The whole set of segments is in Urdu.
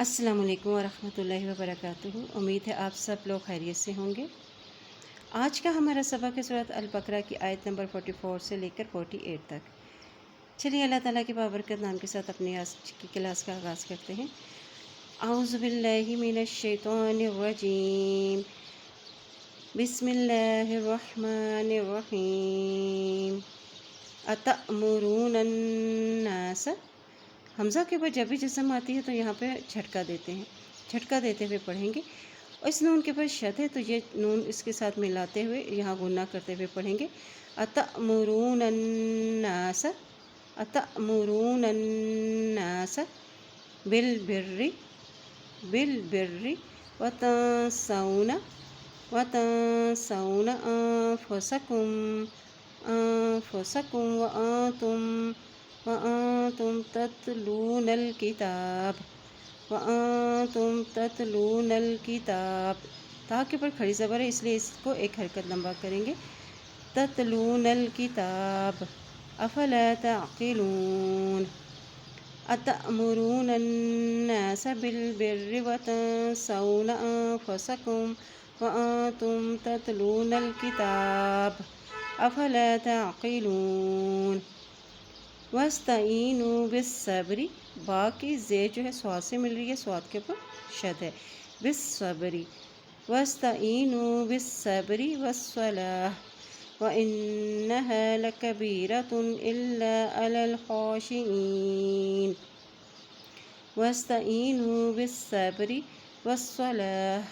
السلام علیکم ورحمۃ اللہ وبرکاتہ۔ امید ہے آپ سب لوگ خیریت سے ہوں گے۔ آج کا ہمارا سبق ہے سورۃ البقرہ کی آیت نمبر 44 سے لے کر 48 تک۔ چلیے اللہ تعالیٰ کے بابرکت نام کے ساتھ اپنی آج کی کلاس کا آغاز کرتے ہیں۔ اعوذ باللہ من الشیطان الرجیم، بسم اللہ الرحمن الرحیم۔ اتأمرون الناس، حمزہ کے بعد جب بھی جزم آتی ہے تو یہاں پہ جھٹکا دیتے ہیں، جھٹکا دیتے ہوئے پڑھیں گے۔ اور اس نون کے بعد شد ہے تو یہ نون اس کے ساتھ ملاتے ہوئے یہاں غنہ کرتے ہوئے پڑھیں گے۔ اتأمرون الناس، اتأمرون الناس بالبر، بالبر وتنسون، وتنسون انفسکم، انفسکم وانتم تتلون الکتاب، وانتم تتلون الکتاب۔ تا کے اوپر کھڑی زبر ہے اس لیے اس کو ایک حرکت لمبا کریں گے۔ تتلون الکتاب افلا تعقلون۔ اتأمرون الناس بالبر وتنسون انفسکم وانتم تتلون الکتاب افلا تعقلون۔ واستعینوا بالصبر، با کی زیر جو ہے سواد سے مل رہی ہے، سواد کے اوپر شد ہے، بالصبر۔ واستعینوا بالصبر والصلاة وإنها لكبيرة إلا على الخاشعين۔ واستعینوا بالصبر والصلاة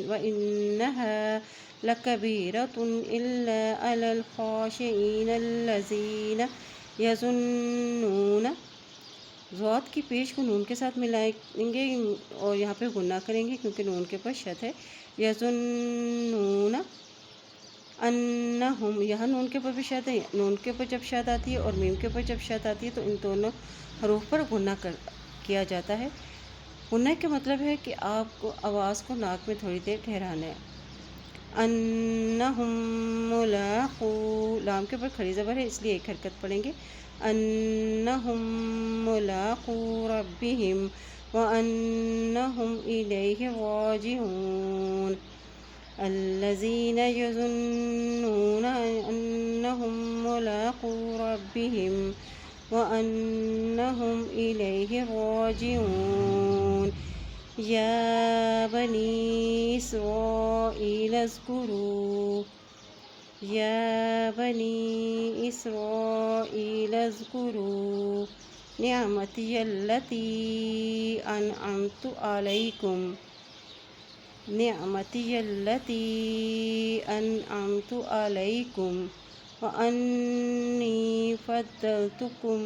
وإنها لكبيرة إلا على الخاشعين الذين یظنون، ضاد کی پیش کو نون کے ساتھ ملائیں گے اور یہاں پہ غنہ کریں گے کیونکہ نون کے اوپر شد ہے۔ یظنون انہم، یہاں نون کے اوپر بھی شد ہے، نون کے اوپر جب شد آتی ہے اور میم کے اوپر جب شد آتی ہے تو ان دونوں حروف پر غنہ کیا جاتا ہے۔ غنہ کا مطلب ہے کہ آپ کو آواز کو ناک میں تھوڑی دیر ٹھہرانا ہے۔ انہم ملاقو، لام کے اوپر کھڑی زبر ہے اس لیے ایک حرکت پڑھیں گے۔ انہم ملاقو ربہم وانہم الیہ راجعون۔ الذین یظنون انہم ملاقو ربہم وانہم الیہ راجعون۔ یا بنی اسرائیل اذکروا، یا بنی اسرائیل اذکروا نعمتی التی انعمت علیکم، نعمتی التی انعمت علیکم وانی فضلتکم،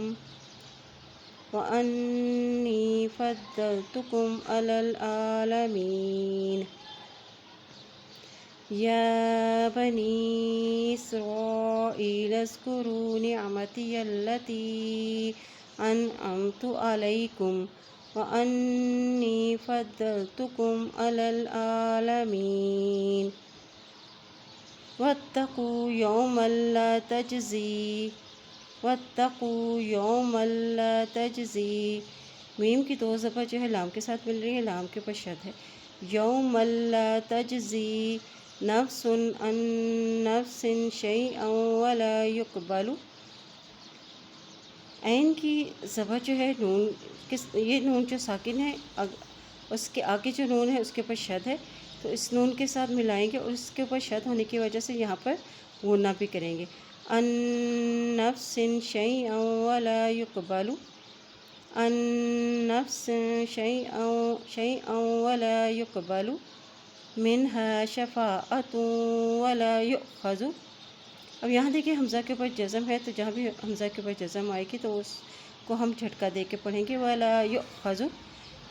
وانی فضلتکم علی العالمین۔ یا بنی اسرائیل اذکروا نعمتی التی انعمت علیکم وانی فضلتکم علی العالمین۔ واتقوا یوما لا تجزی، واتقوا یوما لا تجزی، میم کی دو زبر جو ہے لام کے ساتھ مل رہی ہے، لام کے اوپر شد ہے۔ یوما لا تجزی نفس عن نفس شیئا ولا یقبل، عین کی زبر جو ہے نون، یہ نون جو ساکن ہے اس کے آگے جو نون ہے اس کے اوپر شد ہے تو اس نون کے ساتھ ملائیں گے اور اس کے اوپر شد ہونے کی وجہ سے یہاں پر غنہ بھی کریں گے۔ عن نفس شیئا ولا یقبل، عن نفس شیئا ولا یقبل منها شفاعۃ ولا یؤخذ۔ اب یہاں دیکھیں حمزہ کے اوپر جزم ہے تو جہاں بھی حمزہ کے اوپر جزم آئے گی تو اس کو ہم جھٹکا دے کے پڑھیں گے۔ ولا یؤخذ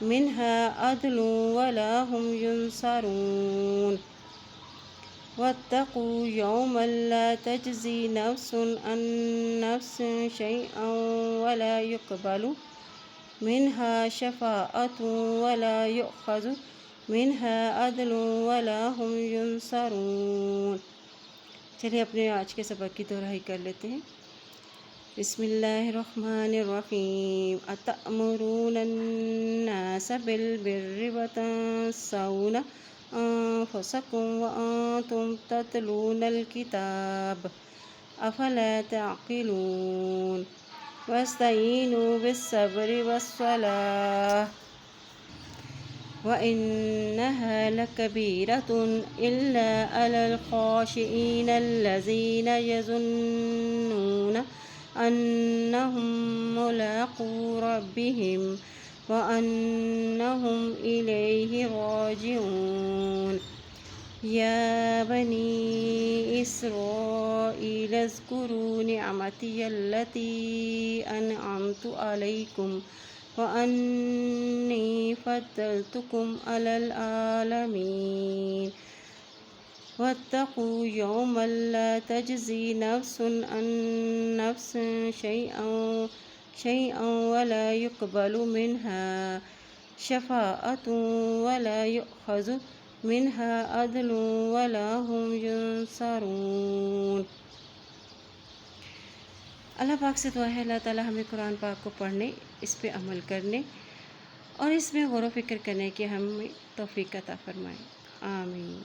منها عدل ولا هم ينصرون۔ واتقوا یوما لا تجزی نفس عن نفس شیئا ولا یقبل منها شفاعۃ ولا یؤخذ منها عدل ولا هم ينصرون۔ چلیے اپنے آج کے سبق کی دہرائی کر لیتے ہیں۔ بسم اللہ الرحمن الرحیم۔ اتأمرون الناس الناس بالبر وتنسون أنفسكم وأنتم تتلون الكتاب أفلا تعقلون واستعينوا بالصبر والصلاة وإنها لكبيرة إلا على الخاشعين الذين يظنون أنهم ملاقو ربهم وأنهم إليه راجعون يا بني إسرائيل اذكروا نعمتي التي أنعمت عليكم وأني فضلتكم على العالمين واتقوا يوما لا تجزي نفس عن نفس شيئا ولا يقبل منها شفاعة ولا يؤخذ منها عدل ولا هم ينصرون۔ اللہ پاک سے دعا ہے اللہ تعالیٰ ہمیں قرآن پاک کو پڑھنے، اس پہ عمل کرنے اور اس میں غور و فکر کرنے کی ہمیں توفیق عطا فرمائے، آمین۔